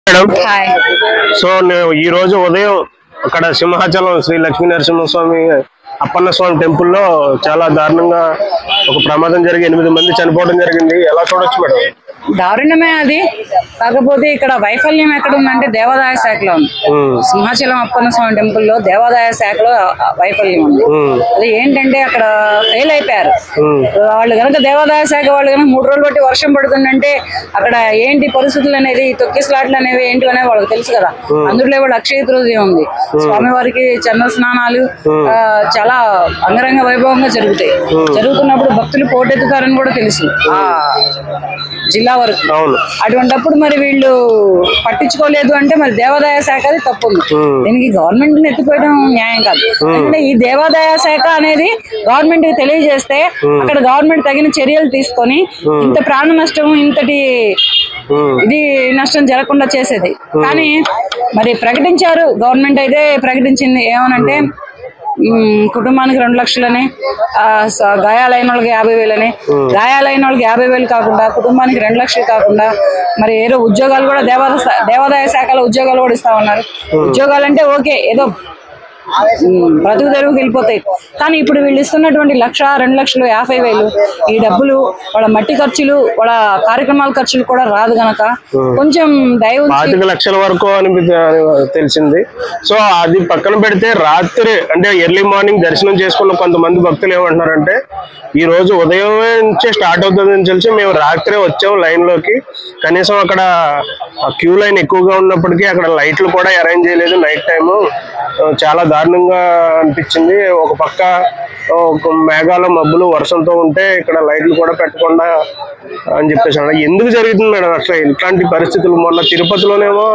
Madam so ఈ రోజు ఉదయం అక్కడ సింహాచలం శ్రీ లక్ష్మీ నరసింహస్వామి అప్పన్న స్వామి టెంపుల్ లో చాలా దారుణంగా ఒక ప్రమాదం జరిగి 8 మంది చనిపోవడం జరిగింది. ఎలా చూడొచ్చు మేడం? దారుణమే అది. కాకపోతే ఇక్కడ వైఫల్యం ఎక్కడ ఉందంటే దేవాదాయ శాఖలో ఉంది. సింహాచలం అప్పన్న స్వామి టెంపుల్ లో దేవాదాయ శాఖలో వైఫల్యం ఉంది. అది ఏంటంటే అక్కడ ఫెయిల్ అయిపోయారు వాళ్ళు కనుక. దేవాదాయ శాఖ వాళ్ళు కనుక 3 రోజులు బట్టి వర్షం పడుతుందంటే అక్కడ ఏంటి పరిస్థితులు అనేది, తొక్కిసలాట్లు అనేవి ఏంటి అనేది వాళ్ళకి తెలుసు కదా. అందులో వాళ్ళు అక్షయ తృతీయ ఉంది, స్వామివారికి చంద్ర స్నానాలు చాలా అంగరంగ వైభవంగా జరుగుతాయి. జరుగుతున్నప్పుడు భక్తులు పోటెత్తుతారని కూడా తెలుసు ఆ జిల్లా వరకు. అటువంటిప్పుడు మరి వీళ్ళు పట్టించుకోలేదు అంటే మరి దేవాదాయ శాఖ అది తప్పు ఉంది. దీనికి గవర్నమెంట్ ని ఎత్తిపోయడం న్యాయం కాదు. ఎందుకంటే ఈ దేవాదాయ శాఖ అనేది గవర్నమెంట్ కి తెలియజేస్తే అక్కడ గవర్నమెంట్ తగిన చర్యలు తీసుకొని ఇంత ప్రాణ నష్టం, ఇంతటి ఇది నష్టం జరగకుండా చేసేది. కానీ మరి ప్రకటించారు, గవర్నమెంట్ అయితే ప్రకటించింది ఏమనంటే కుటుంబానికి 2 లక్షలని, గాయాలైన వాళ్ళకి 50,000అని. గాయాలైన వాళ్ళకి 50,000 కాకుండా కుటుంబానికి 2 లక్షలు కాకుండా మరి ఏదో ఉద్యోగాలు కూడా దేవాదాయ శాఖలో ఉద్యోగాలు కూడా ఇస్తా ఉన్నారు. ఉద్యోగాలు అంటే ఓకే, ఏదో బ్రతుకు తెరువుకి వెళ్ళిపోతాయి. కానీ ఇప్పుడు వీళ్ళు ఇస్తున్నటువంటి 1,00,000, 2,50,000 ఈ డబ్బులు వాళ్ళ మట్టి ఖర్చులు, వాళ్ళ కార్యక్రమాల ఖర్చులు కూడా రాదు గనక కొంచెం 25 లక్షల వరకు అని తెలిసింది. సో అది పక్కన పెడితే రాత్రి అంటే ఎర్లీ మార్నింగ్ దర్శనం చేసుకున్న కొంతమంది భక్తులు ఏమంటున్నారంటే ఈ రోజు ఉదయం నుంచే స్టార్ట్ అవుతుందని తెలిసి మేము రాత్రే వచ్చాము లైన్ లోకి. కనీసం అక్కడ క్యూ లైన్ ఎక్కువగా ఉన్నప్పటికీ అక్కడ లైట్లు కూడా అరేంజ్ చేయలేదు. నైట్ టైము చాలా దారుణంగా అనిపించింది. ఒక పక్క మేఘాల మబ్బులు వర్షంతో ఉంటే ఇక్కడ లైట్లు కూడా పెట్టకుండా అని చెప్పేసి ఎందుకు జరుగుతుంది మేడం అట్లా ఇట్లాంటి పరిస్థితులు? మొన్న తిరుపతిలోనేమో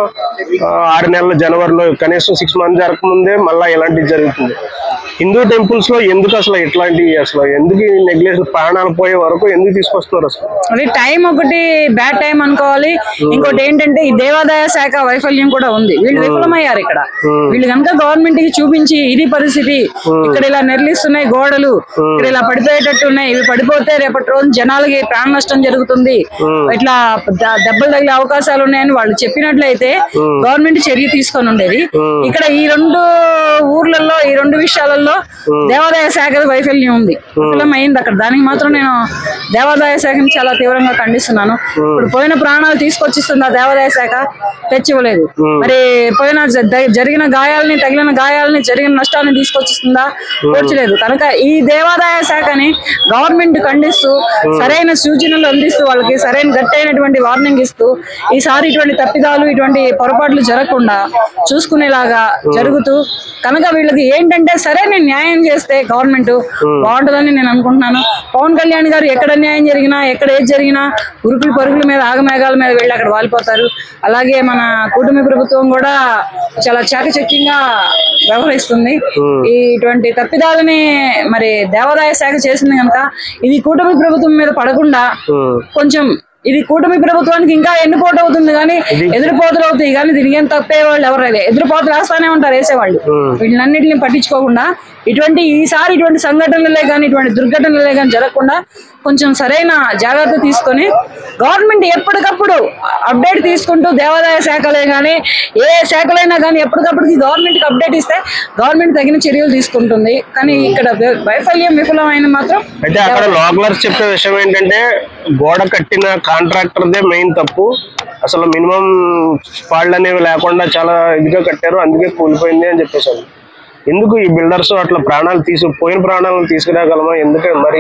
6 నెలల జనవరిలో కనీసం 6 మంత్స్ జరగకముందే మళ్ళీ ఇలాంటివి జరుగుతుంది. హిందూ టెంపుల్స్ లో ఎందుకు అసలు ఇట్లాంటివి, అసలు ఎందుకు నెగ్లెక్ట్, ప్రాణాలు పోయే వరకు ఎందుకు తీసుకొస్తున్నారు అసలు? అది టైం ఒకటి బ్యాడ్ టైం అనుకోవాలి. ఇంకోటి ఏంటంటే ఈ దేవాదాయ శాఖ వైఫల్యం కూడా ఉంది. వీళ్ళు విఫలమయ్యారు ఇక్కడ. వీళ్ళు కనుక గవర్నమెంట్ కి చూపించి ఇది పరిస్థితి, ఇక్కడ ఇలా నిర్లిస్తున్నాయి గోడలు, ఇక్కడ ఇలా పడిపోయేటట్టు ఉన్నాయి, ఇవి పడిపోతే రేపటి రోజు జనాలకి ప్రాణ నష్టం జరుగుతుంది, ఇట్లా దెబ్బలు తగిలే అవకాశాలు ఉన్నాయని వాళ్ళు చెప్పినట్లయితే గవర్నమెంట్ చర్య తీసుకొని ఉండేది. ఇక్కడ ఈ 2 ఊర్లలో, ఈ 2 విషయాలలో దేవాదాయ శాఖ వైఫల్యం ఉంది, విఫలమైంది అక్కడ. దానికి మాత్రం నేను దేవాదాయ శాఖని చాలా తీవ్రంగా ఖండిస్తున్నాను. ఇప్పుడు పోయిన ప్రాణాలు తీసుకొచ్చిస్తుంది ఆ దేవాదాయ శాఖ, తెచ్చివ్వలేదు. మరి పోయిన జరిగిన గాయాలని, తగిలిన గాయాలని, జరిగిన నష్టాన్ని తీసుకొచ్చిస్తుందా? కూర్చలేదు. కనుక ఈ దేవాదాయ శాఖని గవర్నమెంట్ ఖండిస్తూ సరైన సూచనలు అందిస్తూ వాళ్ళకి సరైన గట్టైనటువంటి వార్నింగ్ ఇస్తూ ఈసారి ఇటువంటి తప్పిదాలు, ఇటువంటి పొరపాట్లు జరగకుండా చూసుకునేలాగా జరుగుతూ కనుక వీళ్ళకి ఏంటంటే సరైన న్యాయం చేస్తే గవర్నమెంట్ బాగుంటుందని నేను అనుకుంటున్నాను. పవన్ కళ్యాణ్ గారు ఎక్కడ న్యాయం జరిగినా, ఎక్కడ ఏది జరిగినా ఉరుకులు పరుగుల మీద, ఆగమేఘాల మీద వెళ్ళి అక్కడ వాలిపోతారు. అలాగే మన కూటమి ప్రభుత్వం కూడా చాలా చాకచక్యంగా వ్యవహరిస్తుంది. ఇటువంటి తప్పిదాలని మరి దేవాదాయ శాఖ చేసింది కనుక ఇది కూటమి ప్రభుత్వం మీద పడకుండా కొంచెం, ఇది కూటమి ప్రభుత్వానికి ఇంకా ఎన్నుపోటు అవుతుంది కానీ ఎదురుపోతలు అవుతాయి. కానీ దీనికి ఏం తప్పే వాళ్ళు ఎవరైనా ఎదురుపోతలు వేస్తానే ఉంటారు, వేసేవాళ్ళు. వీళ్ళన్నింటినీ పట్టించుకోకుండా ఈసారి ఇటువంటి సంఘటనలే కానీ, ఇటువంటి దుర్ఘటనలే కానీ జరగకుండా కొంచెం సరైన జాగ్రత్త తీసుకొని గవర్నమెంట్ ఎప్పటికప్పుడు అప్డేట్ తీసుకుంటూ, దేవాదాయ శాఖలే కానీ ఏ శాఖలైనా కానీ ఎప్పటికప్పటికి గవర్నమెంట్కి అప్డేట్ ఇస్తే గవర్నమెంట్ తగిన చర్యలు తీసుకుంటుంది. కానీ ఇక్కడ వైఫల్యం, విఫలమైన మాత్రం అయితే అక్కడ లోకలర్స్ చెప్పే విషయం ఏంటంటే గోడ కట్టిన కాంట్రాక్టర్దే మెయిన్ తప్పు. అసలు మినిమం స్పాళ్ళు అనేవి లేకుండా చాలా ఇదిగా కట్టారు, అందుకే కూలిపోయింది అని చెప్పేసారు. ఎందుకు ఈ బిల్డర్స్ అట్లా పోయిన ప్రాణాలను తీసుకురాగలమా? ఎందుకంటే మరి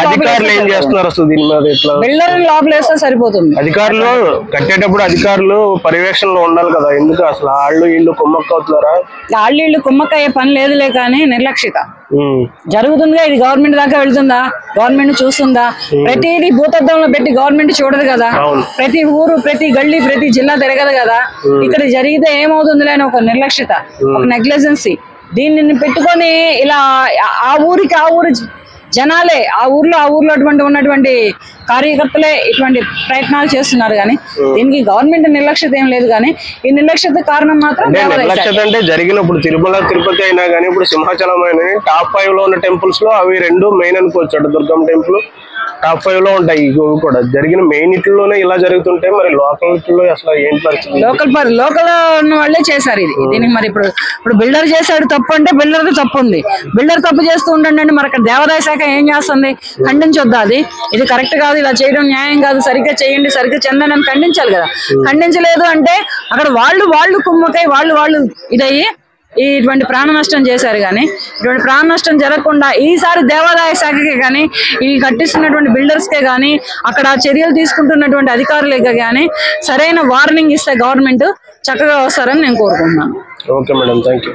అధికారులు ఏం చేస్తున్నారు అసలు దీని మీద? ఇట్లా బిల్డర్ లోపలేస్తే సరిపోతుంది. అధికారులు కట్టేటప్పుడు అధికారులు పర్యవేక్షణలో ఉండాలి కదా. ఎందుకు అసలు వీళ్ళు కుమ్మక్క అవుతున్నారా? వీళ్ళు కుమ్మక్క అయ్యే పని లేదులే, కానీ నిర్లక్ష్యత జరుగుతుందిగా. ఇది గవర్నమెంట్ దాకా వెళ్తుందా? గవర్నమెంట్ చూస్తుందా? ప్రతిదీ భూతద్దంలో పెట్టి గవర్నమెంట్ చూడదు కదా. ప్రతి ఊరు, ప్రతి గల్లీ, ప్రతి జిల్లా తిరగదు కదా. ఇక్కడ జరిగితే ఏమవుతుందిలే అని ఒక నిర్లక్ష్యత, ఒక నెగ్లిజెన్సీ, దీన్ని పెట్టుకొని ఇలా ఆ ఊరు జనాలే, ఆ ఊర్లో అటువంటి ఉన్నటువంటి కార్యకర్తలే ఇటువంటి ప్రయత్నాలు చేస్తున్నారు. కానీ దీనికి గవర్నమెంట్ నిర్లక్ష్యత ఏం లేదు. కానీ ఈ నిర్లక్ష్యత కారణం మాత్రం నిర్లక్ష్యత అంటే జరిగినప్పుడు తిరుమల, తిరుపతి అయినా కానీ ఇప్పుడు సింహాచలం అయినా టాప్ 5 లో ఉన్న టెంపుల్స్ లో అవి 2 మెయిన్ అనుకోవచ్చు. దుర్గం టెంపుల్, టాప్ 5 లో ఉంటాయి ఇవి కూడా. జరిగిన మెయిన్ ఇట్లోనే ఇలా జరుగుతుంటే మరి లోకల్ ఇట్లో అసలు ఏంటి పరిస్థితి? లోకల్ ఉన్న వాళ్ళే చేశారు ఇది. దీనికి మరి ఇప్పుడు బిల్డర్ చేశాడు తప్పు అంటే బిల్డర్ తప్పు ఉంది. బిల్డర్ తప్పు చేస్తూ ఉండండి, మరి అక్కడ దేవాదాయ శాఖ ఏం చేస్తుంది? ఖండించొద్దా? ఇది కరెక్ట్ కాదు, ఇలా చేయడం న్యాయం కాదు, సరిగ్గా చేయండి, సరిగ్గా చెందని అని ఖండించాలి కదా. ఖండించలేదు అంటే అక్కడ వాళ్ళు కుమ్మకై వాళ్ళు ఇదయ్యి ఇటువంటి ప్రాణ నష్టం చేశారు. కానీ ఇటువంటి ప్రాణ నష్టం జరగకుండా ఈసారి దేవాదాయ శాఖకే కానీ, ఈ కట్టిస్తున్నటువంటి బిల్డర్స్కే కానీ, అక్కడ చర్యలు తీసుకుంటున్నటువంటి అధికారులకే కానీ సరైన వార్నింగ్ ఇస్తే గవర్నమెంట్ చక్కగా వస్తారని నేను కోరుకుంటున్నాను. Okay madam, thank you.